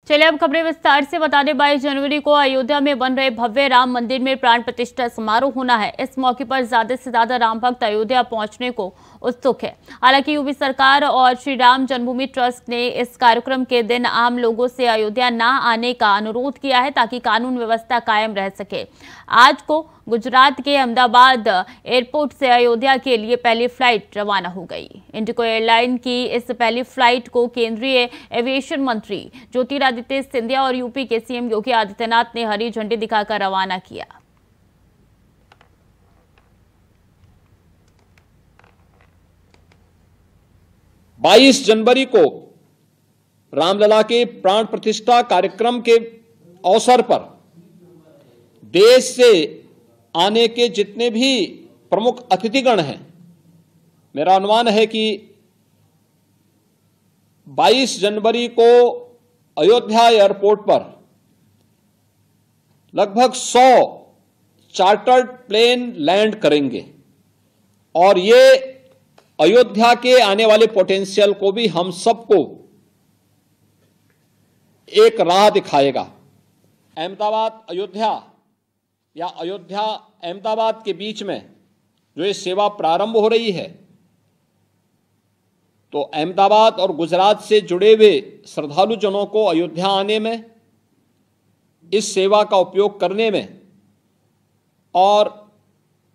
चलिए अब खबरें विस्तार से बता दें। 22 जनवरी को अयोध्या में बन रहे भव्य राम मंदिर में प्राण प्रतिष्ठा समारोह होना है। इस मौके पर ज्यादा से ज्यादा राम भक्त अयोध्या पहुंचने को उत्सुक है। हालांकि यूपी सरकार और श्री राम जन्मभूमि ट्रस्ट ने इस कार्यक्रम के दिन आम लोगों से अयोध्या न आने का अनुरोध किया है ताकि कानून व्यवस्था कायम रह सके। आज को गुजरात के अहमदाबाद एयरपोर्ट से अयोध्या के लिए पहली फ्लाइट रवाना हो गई। इंडिगो एयरलाइन की इस पहली फ्लाइट को केंद्रीय एविएशन मंत्री ज्योतिरादित्य सिंधिया और यूपी के सीएम योगी आदित्यनाथ ने हरी झंडी दिखाकर रवाना किया। बाईस जनवरी को रामलला के प्राण प्रतिष्ठा कार्यक्रम के अवसर पर देश से आने के जितने भी प्रमुख अतिथिगण हैं, मेरा अनुमान है कि 22 जनवरी को अयोध्या एयरपोर्ट पर लगभग 100 चार्टर्ड प्लेन लैंड करेंगे और ये अयोध्या के आने वाले पोटेंशियल को भी हम सबको एक राह दिखाएगा। अहमदाबाद अयोध्या या अयोध्या अहमदाबाद के बीच में जो ये सेवा प्रारंभ हो रही है, तो अहमदाबाद और गुजरात से जुड़े हुए श्रद्धालु जनों को अयोध्या आने में, इस सेवा का उपयोग करने में और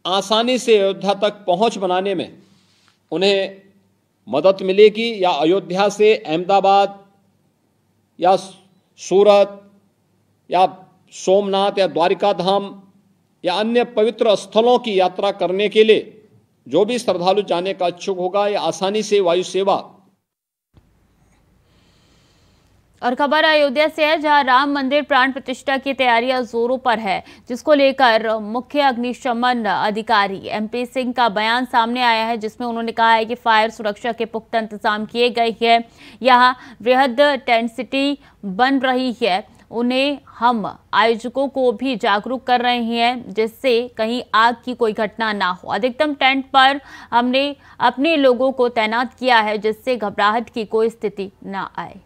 आसानी से अयोध्या तक पहुंच बनाने में उन्हें मदद मिलेगी। या अयोध्या से अहमदाबाद या सूरत या सोमनाथ या द्वारिका धाम या अन्य पवित्र स्थलों की यात्रा करने के लिए जो भी श्रद्धालु जाने का इच्छुक होगा, या आसानी से वायु सेवा। और खबर अयोध्या से है, जहां राम मंदिर प्राण प्रतिष्ठा की तैयारियां जोरों पर है, जिसको लेकर मुख्य अग्निशमन अधिकारी एमपी सिंह का बयान सामने आया है, जिसमें उन्होंने कहा है कि फायर सुरक्षा के पुख्ता इंतजाम किए गए हैं। यहां वृहद टेंट सिटी बन रही है। उन्हें हम आयोजकों को भी जागरूक कर रहे हैं जिससे कहीं आग की कोई घटना ना हो। अधिकतम टेंट पर हमने अपने लोगों को तैनात किया है जिससे घबराहट की कोई स्थिति ना आए।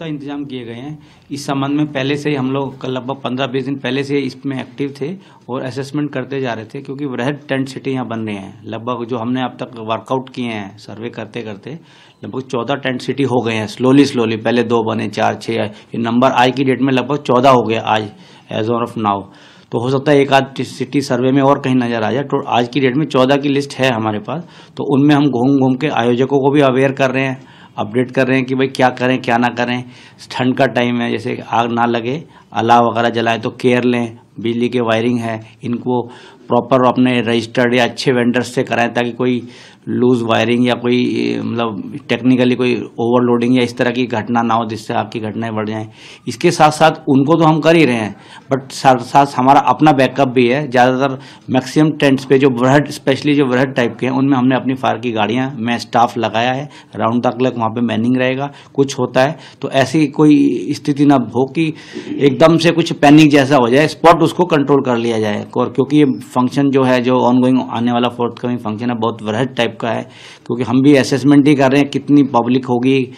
इंतजाम किए गए हैं। इस संबंध में पहले से ही हम लोग लगभग 15-20 दिन पहले से इसमें एक्टिव थे और असेसमेंट करते जा रहे थे, क्योंकि वृहद टेंट सिटी यहाँ बन रहे हैं। लगभग जो हमने अब तक वर्कआउट किए हैं सर्वे करते करते लगभग 14 टेंट सिटी हो गए हैं। स्लोली पहले 2 बने, 4, 6, ये नंबर आज की डेट में लगभग 14 हो गए आज एज ऑफ नाउ। तो हो सकता है एक आध सिटी सर्वे में और कहीं नजर आ जाए। तो आज की डेट में 14 की लिस्ट है हमारे पास। तो उनमें हम घूम के आयोजकों को भी अवेयर कर रहे हैं, अपडेट कर रहे हैं कि भाई क्या करें क्या ना करें। ठंड का टाइम है, जैसे आग ना लगे, अलाव वगैरह जलाएं तो केयर लें। बिजली के वायरिंग है, इनको प्रॉपर अपने रजिस्टर्ड या अच्छे वेंडर्स से कराएं ताकि कोई लूज वायरिंग या कोई मतलब टेक्निकली कोई ओवरलोडिंग या इस तरह की घटना ना हो जिससे आग की घटनाएं बढ़ जाएं। इसके साथ साथ उनको तो हम कर ही रहे हैं, बट साथ साथ हमारा अपना बैकअप भी है। ज़्यादातर मैक्सिमम टेंट्स पे जो वृहद, स्पेशली जो वृहद टाइप के हैं, उनमें हमने अपनी फायर की गाड़ियां में स्टाफ लगाया है। राउंड द क्लॉक वहाँ पे मैनिंग रहेगा। कुछ होता है तो ऐसी कोई स्थिति ना हो कि एकदम से कुछ पैनिक जैसा हो जाए, स्पॉट उसको कंट्रोल कर लिया जाए। और क्योंकि ये फंक्शन जो है, जो ऑनगोइंग आने वाला फोर्थकमिंग फंक्शन है, बहुत वृहद टाइप का है, क्योंकि हम भी असेसमेंट ही कर रहे हैं कितनी पब्लिक होगी।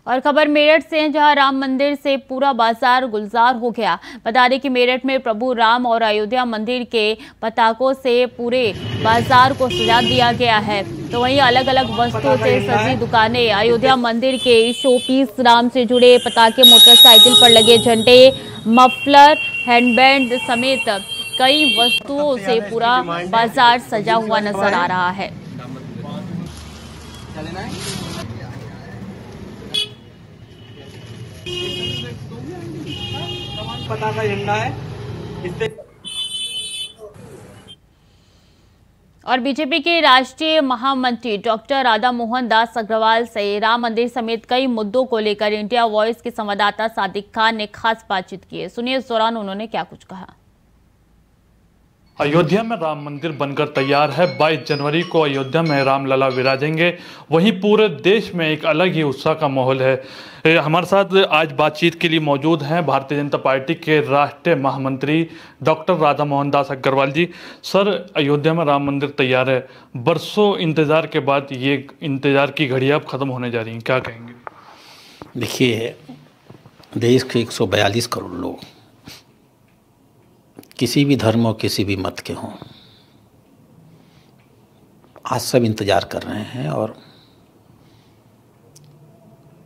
और खबर मेरठ से है, जहां राम मंदिर से पूरा बाजार गुलजार हो गया। बता दें कि मेरठ में प्रभु राम और अयोध्या मंदिर के पताकों से पूरे बाजार को सजा दिया गया है। तो वहीं अलग अलग वस्तुओं से सजी दुकानें, अयोध्या मंदिर के शोपीस, राम से जुड़े पताके, मोटरसाइकिल पर लगे झंडे, मफलर, हैंडबैंड समेत कई वस्तुओं से पूरा बाजार सजा हुआ नजर आ रहा है। पताका झंडा है इससे। और बीजेपी के राष्ट्रीय महामंत्री डॉक्टर राधा मोहन दास अग्रवाल से राम मंदिर समेत कई मुद्दों को लेकर इंडिया वॉइस के संवाददाता सादिक खान ने खास बातचीत की है। सुनिए इस दौरान उन्होंने क्या कुछ कहा। अयोध्या में राम मंदिर बनकर तैयार है। 22 जनवरी को अयोध्या में रामलला विराजेंगे। वहीं पूरे देश में एक अलग ही उत्साह का माहौल है। हमारे साथ आज बातचीत के लिए मौजूद हैं भारतीय जनता पार्टी के राष्ट्रीय महामंत्री डॉक्टर राधा मोहन दास अग्रवाल जी। सर, अयोध्या में राम मंदिर तैयार है, बरसों इंतजार के बाद ये इंतजार की घड़ी अब खत्म होने जा रही है, क्या कहेंगे? देखिए, देश के 142 करोड़ लोग किसी भी धर्म और किसी भी मत के हों, आज सब इंतज़ार कर रहे हैं। और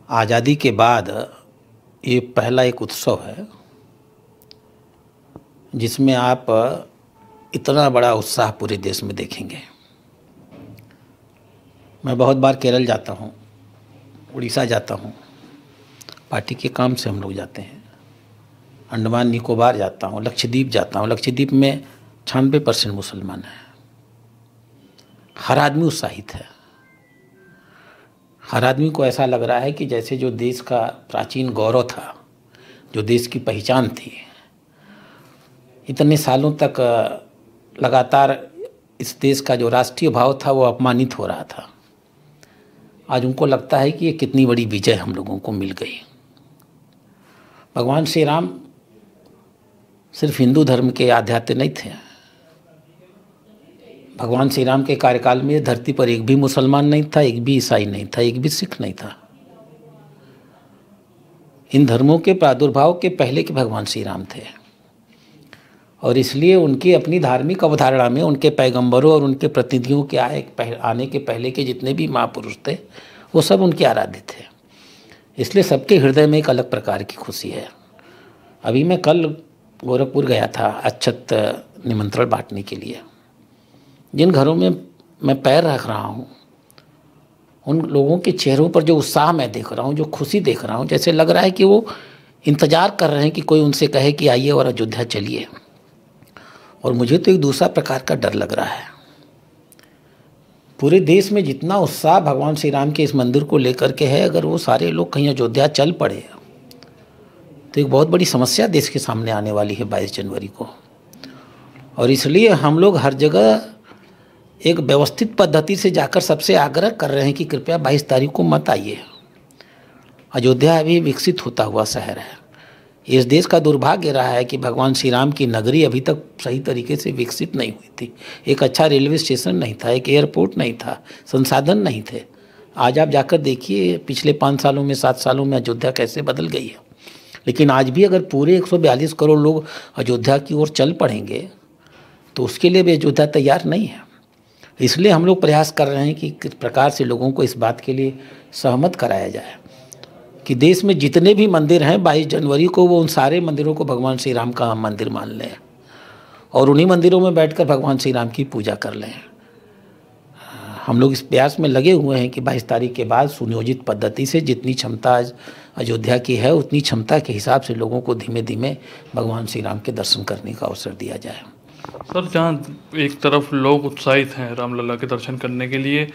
आज़ादी के बाद ये पहला एक उत्सव है जिसमें आप इतना बड़ा उत्साह पूरे देश में देखेंगे। मैं बहुत बार केरल जाता हूँ, उड़ीसा जाता हूँ, पार्टी के काम से हम लोग जाते हैं। अंडमान निकोबार जाता हूँ, लक्षद्वीप जाता हूँ। लक्षद्वीप में 96% मुसलमान हैं। हर आदमी उत्साहित है। हर आदमी को ऐसा लग रहा है कि जैसे जो देश का प्राचीन गौरव था, जो देश की पहचान थी, इतने सालों तक लगातार इस देश का जो राष्ट्रीय भाव था वो अपमानित हो रहा था। आज उनको लगता है कि ये कितनी बड़ी विजय हम लोगों को मिल गई। भगवान श्री राम सिर्फ हिंदू धर्म के आध्यात्य नहीं थे। भगवान श्री राम के कार्यकाल में धरती पर एक भी मुसलमान नहीं था, एक भी ईसाई नहीं था, एक भी सिख नहीं था। इन धर्मों के प्रादुर्भाव के पहले के भगवान श्री राम थे और इसलिए उनकी अपनी धार्मिक अवधारणा में उनके पैगंबरों और उनके प्रतिनिधियों के आने के पहले के जितने भी महापुरुष थे वो सब उनके आराध्य थे। इसलिए सबके हृदय में एक अलग प्रकार की खुशी है। अभी मैं कल गोरखपुर गया था अक्षत निमंत्रण बांटने के लिए। जिन घरों में मैं पैर रख रहा हूँ उन लोगों के चेहरों पर जो उत्साह मैं देख रहा हूँ, जो खुशी देख रहा हूँ, जैसे लग रहा है कि वो इंतज़ार कर रहे हैं कि कोई उनसे कहे कि आइए और अयोध्या चलिए। और मुझे तो एक दूसरा प्रकार का डर लग रहा है। पूरे देश में जितना उत्साह भगवान श्री राम के इस मंदिर को लेकर के है, अगर वो सारे लोग कहीं अयोध्या चल पड़े तो एक बहुत बड़ी समस्या देश के सामने आने वाली है 22 जनवरी को। और इसलिए हम लोग हर जगह एक व्यवस्थित पद्धति से जाकर सबसे आग्रह कर रहे हैं कि कृपया 22 तारीख को मत आइए। अयोध्या अभी विकसित होता हुआ शहर है। इस देश का दुर्भाग्य रहा है कि भगवान श्री राम की नगरी अभी तक सही तरीके से विकसित नहीं हुई थी। एक अच्छा रेलवे स्टेशन नहीं था, एक एयरपोर्ट नहीं था, संसाधन नहीं थे। आज आप जाकर देखिए पिछले 5 सालों में 7 सालों में अयोध्या कैसे बदल गई है। लेकिन आज भी अगर पूरे 142 करोड़ लोग अयोध्या की ओर चल पड़ेंगे तो उसके लिए भी अयोध्या तैयार नहीं है। इसलिए हम लोग प्रयास कर रहे हैं कि किस प्रकार से लोगों को इस बात के लिए सहमत कराया जाए कि देश में जितने भी मंदिर हैं 22 जनवरी को वो उन सारे मंदिरों को भगवान श्री राम का मंदिर मान लें और उन्हीं मंदिरों में बैठकर भगवान श्री राम की पूजा कर लें। हम लोग इस प्रयास में लगे हुए हैं कि 22 तारीख के बाद सुनियोजित पद्धति से जितनी क्षमता अयोध्या की है उतनी क्षमता के हिसाब से लोगों को धीमे धीमे भगवान श्री राम के दर्शन करने का अवसर दिया जाए। सर, जहाँ एक तरफ लोग उत्साहित हैं रामलला के दर्शन करने के लिए,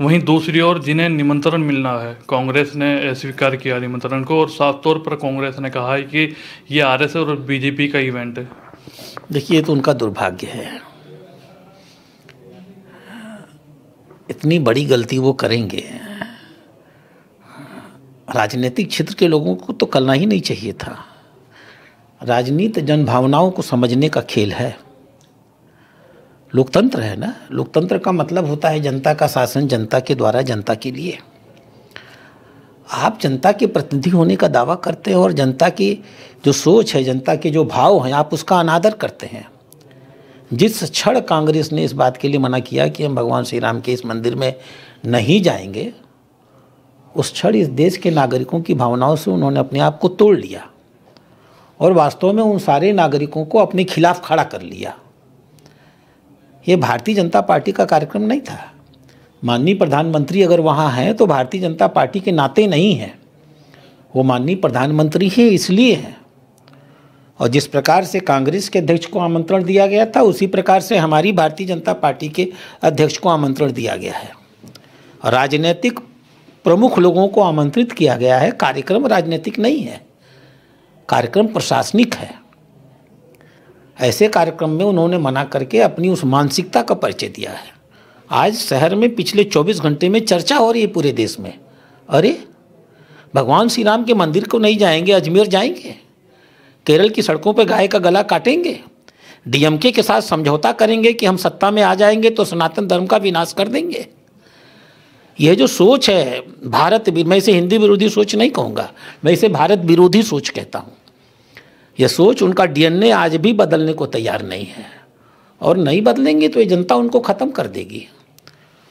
वहीं दूसरी ओर जिन्हें निमंत्रण मिलना है, कांग्रेस ने अस्वीकार किया निमंत्रण को और साफ तौर पर कांग्रेस ने कहा है कि ये आरएसएस और बीजेपी का इवेंट है। देखिए, तो उनका दुर्भाग्य है। इतनी बड़ी गलती वो करेंगे, राजनीतिक क्षेत्र के लोगों को तो करना ही नहीं चाहिए था। राजनीति जनभावनाओं को समझने का खेल है। लोकतंत्र है ना, लोकतंत्र का मतलब होता है जनता का शासन जनता के द्वारा जनता के लिए। आप जनता के प्रतिनिधि होने का दावा करते हैं और जनता की जो सोच है, जनता के जो भाव हैं, आप उसका अनादर करते हैं। जिस क्षण कांग्रेस ने इस बात के लिए मना किया कि हम भगवान श्री राम के इस मंदिर में नहीं जाएंगे, उस क्षण इस देश के नागरिकों की भावनाओं से उन्होंने अपने आप को तोड़ लिया और वास्तव में उन सारे नागरिकों को अपने खिलाफ खड़ा कर लिया। ये भारतीय जनता पार्टी का कार्यक्रम नहीं था। माननीय प्रधानमंत्री अगर वहाँ हैं तो भारतीय जनता पार्टी के नाते नहीं है, वो माननीय प्रधानमंत्री ही इसलिए हैं। और जिस प्रकार से कांग्रेस के अध्यक्ष को आमंत्रण दिया गया था उसी प्रकार से हमारी भारतीय जनता पार्टी के अध्यक्ष को आमंत्रण दिया गया है। राजनीतिक प्रमुख लोगों को आमंत्रित किया गया है। कार्यक्रम राजनीतिक नहीं है, कार्यक्रम प्रशासनिक है। ऐसे कार्यक्रम में उन्होंने मना करके अपनी उस मानसिकता का परिचय दिया है। आज शहर में पिछले 24 घंटे में चर्चा हो रही है पूरे देश में, अरे भगवान श्री राम के मंदिर को नहीं जाएंगे, अजमेर जाएंगे, केरल की सड़कों पर गाय का गला काटेंगे, डीएमके के साथ समझौता करेंगे कि हम सत्ता में आ जाएंगे तो सनातन धर्म का विनाश कर देंगे। यह जो सोच है मैं इसे हिंदी विरोधी सोच नहीं कहूँगा, मैं इसे भारत विरोधी सोच कहता हूँ। यह सोच, उनका डीएनए आज भी बदलने को तैयार नहीं है, और नहीं बदलेंगे तो ये जनता उनको ख़त्म कर देगी।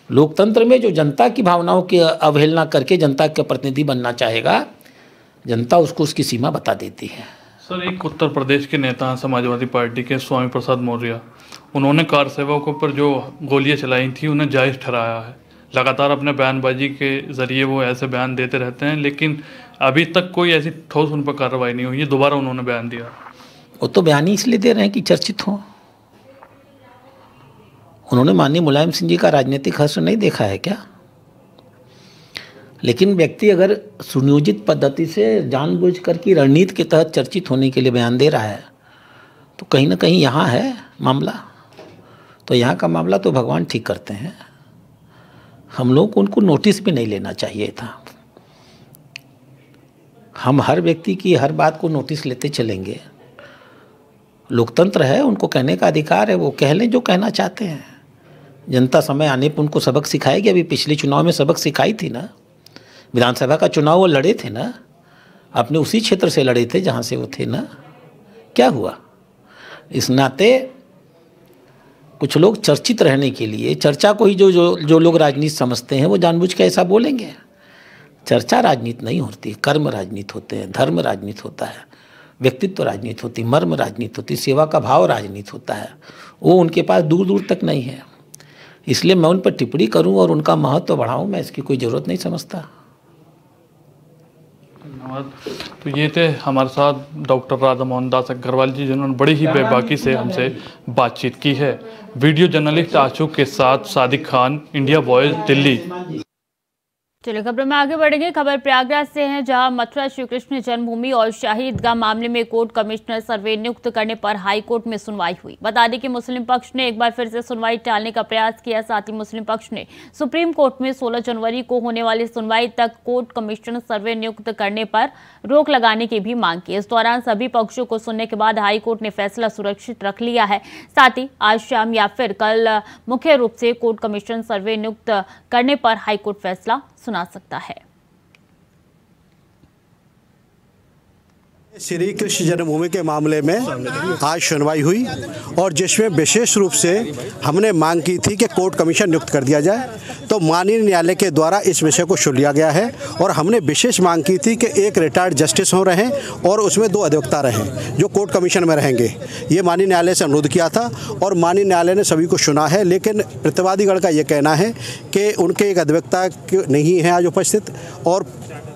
लोकतंत्र में जो जनता की भावनाओं की अवहेलना करके जनता का प्रतिनिधि बनना चाहेगा, जनता उसको उसकी सीमा बता देती है। सर, एक उत्तर प्रदेश के नेता हैं समाजवादी पार्टी के स्वामी प्रसाद मौर्य, उन्होंने कार सेवकों पर जो गोलियां चलाई थी उन्हें जायज़ ठहराया है। लगातार अपने बयानबाजी के जरिए वो ऐसे बयान देते रहते हैं, लेकिन अभी तक कोई ऐसी ठोस उन पर कार्रवाई नहीं हुई है। दोबारा उन्होंने बयान दिया। वो तो बयान ही इसलिए दे रहे हैं कि चर्चित हों। उन्होंने माननीय मुलायम सिंह जी का राजनीतिक हश्र नहीं देखा है क्या? लेकिन व्यक्ति अगर सुनियोजित पद्धति से जानबूझकर की रणनीति के तहत चर्चित होने के लिए बयान दे रहा है, तो कहीं ना कहीं यहाँ है मामला। तो यहाँ का मामला तो भगवान ठीक करते हैं। हम लोग को उनको नोटिस भी नहीं लेना चाहिए था। हम हर व्यक्ति की हर बात को नोटिस लेते चलेंगे। लोकतंत्र है, उनको कहने का अधिकार है, वो कह लें जो कहना चाहते हैं। जनता समय आने पर उनको सबक सिखाएगी। अभी पिछले चुनाव में सबक सिखाई थी ना, विधानसभा का चुनाव वो लड़े थे ना, अपने उसी क्षेत्र से लड़े थे जहाँ से वो थे ना। क्या हुआ? इस नाते कुछ लोग चर्चित रहने के लिए चर्चा को ही जो लोग राजनीति समझते हैं वो जानबूझ के ऐसा बोलेंगे। चर्चा राजनीति नहीं होती, कर्म राजनीति होते हैं, धर्म राजनीति होता है, व्यक्तित्व राजनीति होती, मर्म राजनीति होती, सेवा का भाव राजनीति होता है। वो उनके पास दूर दूर तक नहीं है। इसलिए मैं उन पर टिप्पणी करूं और उनका महत्व बढ़ाऊं, मैं इसकी कोई ज़रूरत नहीं समझता। धन्यवाद। तो ये थे हमारे साथ डॉक्टर राधा मोहन दास अग्रवाल जी, जिन्होंने बड़ी ही बेबाकी से हमसे बातचीत की है। वीडियो जर्नलिस्ट आशुक के साथ सादिक खान, इंडिया वॉइस, दिल्ली। चलिए खबर में आगे बढ़ेंगे। खबर प्रयागराज से है, जहां मथुरा श्री कृष्ण जन्मभूमि और शाही ईदगाह मामले में कोर्ट कमिश्नर सर्वे नियुक्त करने पर हाई कोर्ट में सुनवाई हुई। बता दें कि मुस्लिम पक्ष ने एक बार फिर से सुनवाई टालने का प्रयास किया। साथ ही मुस्लिम पक्ष ने सुप्रीम कोर्ट में 16 जनवरी को होने वाली सुनवाई तक कोर्ट कमिश्नर सर्वे नियुक्त करने पर रोक लगाने की भी मांग की। इस दौरान सभी पक्षों को सुनने के बाद हाई कोर्ट ने फैसला सुरक्षित रख लिया है। साथ ही आज शाम या फिर कल मुख्य रूप से कोर्ट कमिश्नर सर्वे नियुक्त करने पर हाई कोर्ट फैसला सुना सकता है। श्री कृष्ण जन्मभूमि के मामले में आज सुनवाई हुई और जिसमें विशेष रूप से हमने मांग की थी कि कोर्ट कमीशन नियुक्त कर दिया जाए, तो माननीय न्यायालय के द्वारा इस विषय को सुन लिया गया है। और हमने विशेष मांग की थी कि एक रिटायर्ड जस्टिस हो रहे और उसमें 2 अधिवक्ता रहें जो कोर्ट कमीशन में रहेंगे। ये माननीय न्यायालय से अनुरोध किया था और माननीय न्यायालय ने सभी को सुना है। लेकिन प्रतिवादीगण का ये कहना है कि उनके एक अधिवक्ता नहीं है आज उपस्थित, और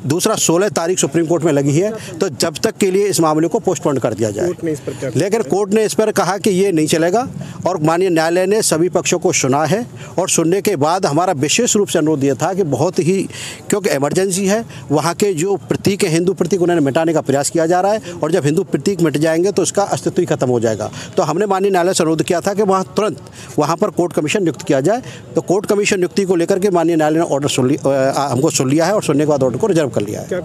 दूसरा 16 तारीख सुप्रीम कोर्ट में लगी है, तो जब तक के लिए इस मामले को पोस्टपोन कर दिया जाए। लेकिन कोर्ट ने इस पर कहा कि ये नहीं चलेगा और माननीय न्यायालय ने सभी पक्षों को सुना है। और सुनने के बाद हमारा विशेष रूप से अनुरोध ये था कि बहुत ही, क्योंकि इमरजेंसी है, वहाँ के जो प्रतीक है, हिंदू प्रतीक, उन्हें मिटाने का प्रयास किया जा रहा है और जब हिंदू प्रतीक मिट जाएंगे तो उसका अस्तित्व ही खत्म हो जाएगा। तो हमने माननीय न्यायालय से अनुरोध किया था कि वहाँ तुरंत वहाँ पर कोर्ट कमीशन नियुक्त किया जाए। तो कोर्ट कमीशन नियुक्ति को लेकर के माननीय न्यायालय ने ऑर्डर हमको सुन लिया है और सुनने के बाद ऑर्डर को रिजर्व कर लिया है।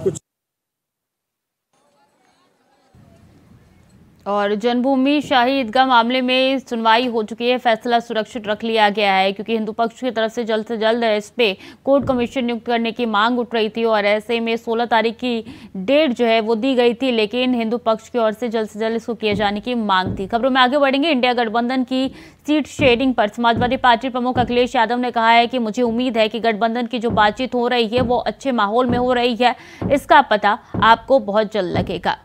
और जन्मभूमि शाही ईदगाह मामले में सुनवाई हो चुकी है, फैसला सुरक्षित रख लिया गया है, क्योंकि हिंदू पक्ष की तरफ से जल्द इस पे कोर्ट कमीशन नियुक्त करने की मांग उठ रही थी और ऐसे में 16 तारीख की डेट जो है वो दी गई थी, लेकिन हिंदू पक्ष की ओर से जल्द इसको किए जाने की मांग थी। खबरों में आगे बढ़ेंगे। इंडिया गठबंधन की सीट शेयरिंग पर समाजवादी पार्टी प्रमुख अखिलेश यादव ने कहा है कि मुझे उम्मीद है कि गठबंधन की जो बातचीत हो रही है वो अच्छे माहौल में हो रही है, इसका पता आपको बहुत जल्द लगेगा।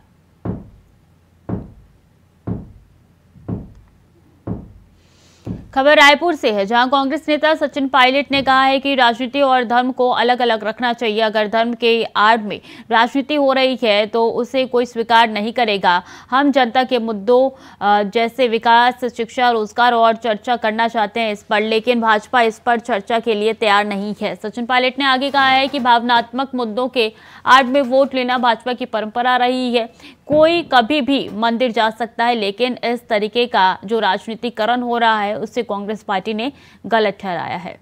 खबर रायपुर से है, जहां कांग्रेस नेता सचिन पायलट ने कहा है कि राजनीति और धर्म को अलग अलग रखना चाहिए। अगर धर्म के आड़ में राजनीति हो रही है तो उसे कोई स्वीकार नहीं करेगा। हम जनता के मुद्दों जैसे विकास, शिक्षा, रोजगार और चर्चा करना चाहते हैं इस पर, लेकिन भाजपा इस पर चर्चा के लिए तैयार नहीं है। सचिन पायलट ने आगे कहा है कि भावनात्मक मुद्दों के आड़ में वोट लेना भाजपा की परंपरा रही है। कोई कभी भी मंदिर जा सकता है, लेकिन इस तरीके का जो राजनीतिकरण हो रहा है उससे कांग्रेस पार्टी ने गलत ठहराया है।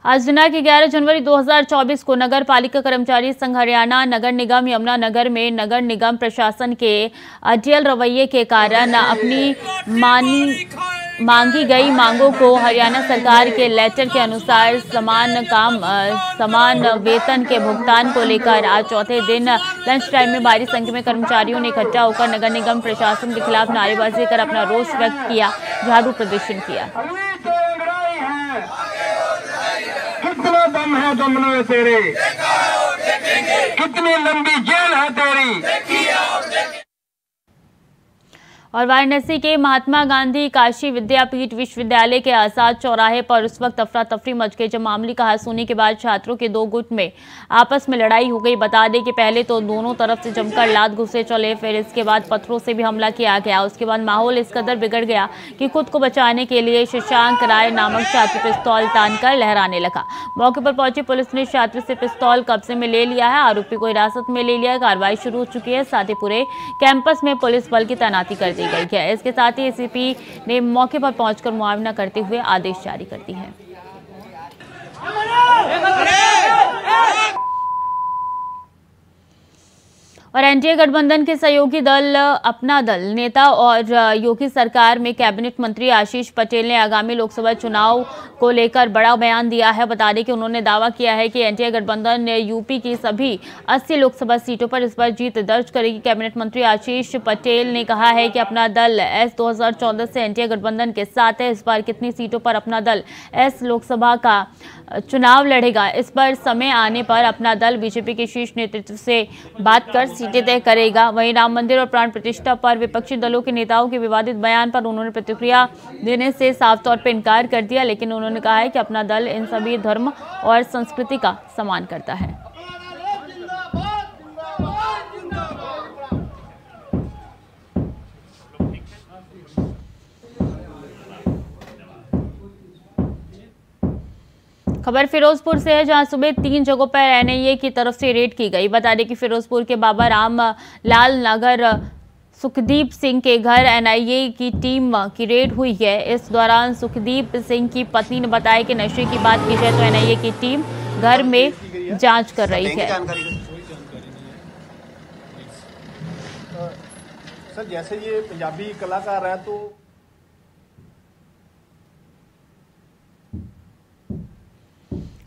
आज दिनांक 11 जनवरी 2024 को नगर पालिका कर्मचारी संघ हरियाणा नगर निगम यमुनानगर में नगर निगम प्रशासन के अडियल रवैये के कारण अपनी मांगी गई मांगों को हरियाणा सरकार के लेटर के अनुसार समान वेतन के भुगतान को लेकर आज चौथे दिन लंच टाइम में भारी संख्या में कर्मचारियों ने इकट्ठा होकर नगर निगम प्रशासन के खिलाफ नारेबाजी कर अपना रोष व्यक्त किया, झाड़ू प्रदर्शन किया। कितना दम है दमनों तेरे, कितनी लंबी जेल है तेरी। और वाराणसी के महात्मा गांधी काशी विद्यापीठ विश्वविद्यालय के आजाद चौराहे पर उस वक्त अफरा तफरी मच गई जब मामले का सुनने के बाद छात्रों के दो गुट में आपस में लड़ाई हो गई। बता दें कि पहले तो दोनों तरफ से जमकर लात घुसे चले, फिर इसके बाद पत्थरों से भी हमला किया गया। उसके बाद माहौल इस कदर बिगड़ गया कि खुद को बचाने के लिए शशांक राय नामक छात्र पिस्तौल तानकर लहराने लगा। मौके पर पहुंची पुलिस ने छात्र से पिस्तौल कब्जे में ले लिया है, आरोपी को हिरासत में ले लिया। कार्रवाई शुरू हो चुकी है, साथ ही पूरे कैंपस में पुलिस बल की तैनाती कर दी गई है। इसके साथ ही एसीपी ने मौके पर पहुंचकर मुआयना करते हुए आदेश जारी कर दिए हैं। और एनडीए गठबंधन के सहयोगी दल अपना दल नेता और योगी सरकार में कैबिनेट मंत्री आशीष पटेल ने आगामी लोकसभा चुनाव को लेकर बड़ा बयान दिया है। बता दें कि उन्होंने दावा किया है कि एनडीए गठबंधन ने यूपी की सभी 80 लोकसभा सीटों पर इस बार जीत दर्ज करेगी। कैबिनेट मंत्री आशीष पटेल ने कहा है कि अपना दल एस 2014 से एनडीए गठबंधन के साथ है। इस बार कितनी सीटों पर अपना दल एस लोकसभा का चुनाव लड़ेगा, इस पर समय आने पर अपना दल बीजेपी के शीर्ष नेतृत्व से बात कर सीटें तय करेगा। वहीं राम मंदिर और प्राण प्रतिष्ठा पर विपक्षी दलों के नेताओं के विवादित बयान पर उन्होंने प्रतिक्रिया देने से साफ तौर पर इनकार कर दिया, लेकिन उन्होंने कहा है कि अपना दल इन सभी धर्म और संस्कृति का सम्मान करता है। खबर फिरोजपुर से है, जहां सुबह 3 जगहों पर एनआईए की तरफ से रेड की गई। बता दें कि फिरोजपुर के बाबा राम लाल नगर सुखदीप सिंह के घर एनआईए की टीम की रेड हुई है। इस दौरान सुखदीप सिंह की पत्नी ने बताया कि नशे की बात की जाए तो एनआईए की टीम घर में जांच कर रही है। सर, जैसे ये पंजाबी कलाकार है तो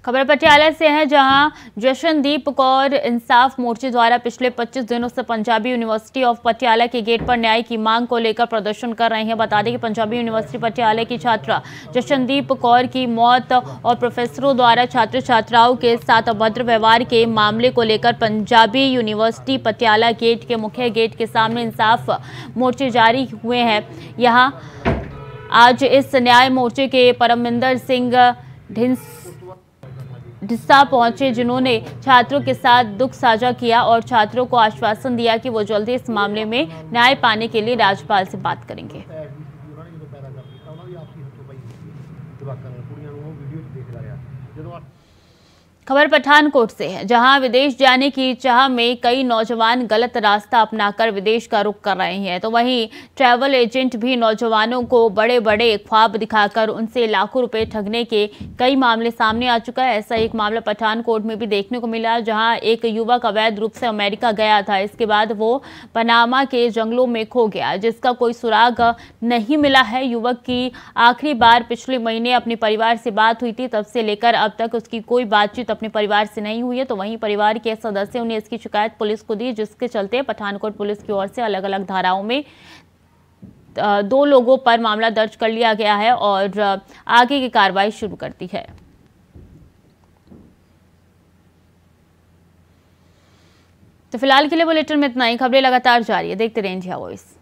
खबर पटियाला से है, जहां जशनदीप कौर इंसाफ मोर्चे द्वारा पिछले 25 दिनों से पंजाबी यूनिवर्सिटी ऑफ पटियाला के गेट पर न्याय की मांग को लेकर प्रदर्शन कर रहे हैं। बता दें कि पंजाबी यूनिवर्सिटी पटियाला की छात्रा जशनदीप कौर की मौत और प्रोफेसरों द्वारा छात्र छात्राओं के साथ अभद्र व्यवहार के मामले को लेकर पंजाबी यूनिवर्सिटी पटियाला गेट के मुख्य गेट के सामने इंसाफ मोर्चे जारी हुए हैं। यहाँ आज इस न्याय मोर्चे के परमिंदर सिंह ढिस्सा पहुंचे, जिन्होंने छात्रों के साथ दुख साझा किया और छात्रों को आश्वासन दिया कि वो जल्दी इस मामले में न्याय पाने के लिए राज्यपाल से बात करेंगे। खबर पठानकोट से है, जहां विदेश जाने की चाह में कई नौजवान गलत रास्ता अपनाकर विदेश का रुख कर रहे हैं, तो वहीं ट्रैवल एजेंट भी नौजवानों को बड़े बड़े ख्वाब दिखाकर उनसे लाखों रुपए ठगने के कई मामले सामने आ चुका है। ऐसा एक मामला पठानकोट में भी देखने को मिला, जहां एक युवक अवैध रूप से अमेरिका गया था। इसके बाद वो पनामा के जंगलों में खो गया, जिसका कोई सुराग नहीं मिला है। युवक की आखिरी बार पिछले महीने अपने परिवार से बात हुई थी, तब से लेकर अब तक उसकी कोई बातचीत अपने परिवार से नहीं हुई है। तो वहीं परिवार के सदस्यों ने इसकी शिकायत पुलिस को दी, जिसके चलते पठानकोट पुलिस की ओर से अलग अलग धाराओं में 2 लोगों पर मामला दर्ज कर लिया गया है और आगे की कार्रवाई शुरू कर दी है। तो फिलहाल के लिए बुलेटिन में इतना ही। खबरें लगातार जारी है, देखते रहिए इंडिया वॉइस।